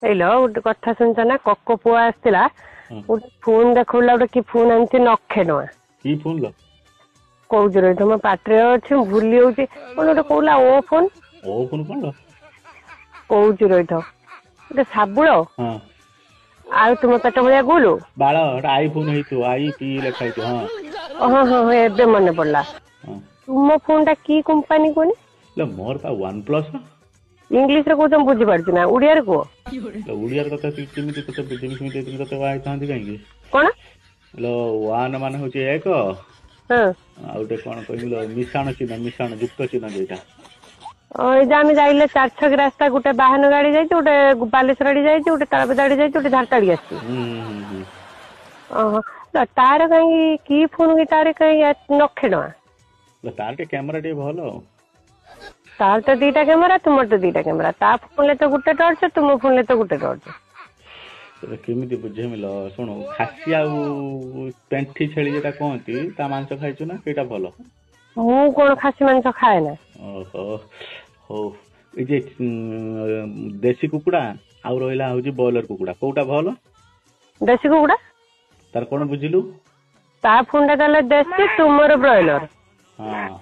ହେଇଲୋ ଗୋଟେ କଥା ଶୁଣିଛ ନା କକ ପୁଅ ଆସିଥିଲା ଗୋଟେ ଫୋନ ଦେଖଉଲା ଗୋଟେ କି ଫୋନ ଆଣିଛି 9,000 ଟଙ୍କା। କି ଫୋନ ଲ କହୁଛି ରହିଥ ମୋ ପାଟିରେ ଅଛି ମୁଁ ଭୁଲି ଯାଉଛି କଣ ଗୋଟେ କହୁଲା ଓ ଫୋନ କଣ ଲ କହୁଛି ରହିଥ ଗୋଟେ ଶାବୁଳ ହଁ ଆଉ ତୁମ ପେଟ ଭଳିଆ ଗୁଲୁ ବାଳ ଆଇଫୋନ ହେଇଥିବ ଆଇ ପି ଲେଖା ହେଇଥିବ ହଁ ହଁ ହଁ ଏବେ ମନେ ପଡିଲା। ହଁ ତୁମ ଫୋନ ଟା କି କମ୍ପାନୀ କୁହନି? ମୋର ପା ୱାନ୍ ପ୍ଲସ୍। ଇଂଲିଶ ରେ କହୁଛ ବୁଝିପାରୁଛୁ ନା ଓଡିଆରେ କୁହ। ଓଡିଆରେ କଥା କେମିତି ତତେ ବୁଝେଇମି କେମିତି ତତେ ବାହା ହେଇଥାନ୍ତି କାହିଁକି? କଣ ୱାନ୍ ମାନେ ହଉଛି 1 ହଁ ଆଉ ଗୋଟେ କଣ କହିଲ ମିଶାଣ ଚିହ୍ନ ମିଶାଣ ଯୁକ୍ତ ଚିହ୍ନ ଯୋଉଟା। ଏଇ ଯେ ଆମେ ଯାଇଲେ 4 ଛକି ରାସ୍ତା ଗୋଟେ ବାହାନ ଗାଡି ଯାଇଛି ଗୋଟେ ବାଲେଶ୍ୱର ଗାଡି ଯାଇଛି ଗୋଟେ ତାଳପଦା ଗାଡି ଯାଇଛି ଗୋଟେ ଝାରଟାଡି ଆସିଛି। ଓହୋ ତାର କାହିଁକି କି ଫୋନ କି ତାର କାହିଁକି 9,000 ଟଙ୍କା? ତାର ଟିକେ କ୍ୟାମେରା ଟିକେ ଭଲ ଆଉ। ତାର ତ 2ଟା କ୍ୟାମେରା ତୁମର ତ 2ଟା କ୍ୟାମେରା ତା ଫୋନରେ ତ ଗୋଟେ ଟର୍ଚ୍ଚ ତୁମ ଫୋନରେ ତ ଗୋଟେ ଟର୍ଚ୍ଚ। କେମିତି ବୁଝେଇମିଲ ଶୁଣୁ ଖାସି ଆଉ ପେଣ୍ଠି ଛେଳି ଯେଟା କହନ୍ତି ତା ମାଂସ ଖାଇଛୁ ନା ସେଇଟା ଭଲ। ମୁଁ କଣ ଖାସି ମାଂସ ଖାଏ ନା। ଓହୋ ହଉ ଏଇ ଯେ ଦେଶୀ କୁକୁଡା ଆଉ ରହିଲା ହଉଛି ବ୍ରଏଲର କୁକୁଡା କୋଉଟା ଭଲ? ଦେଶୀ କୁକୁଡା। ତାର କଣ ବୁଝିଲୁ? ତା ଫୋନ ଟା ତାହେଲେ ଦେଶୀ ତୁମର ବ୍ରଏଲର। ହଁ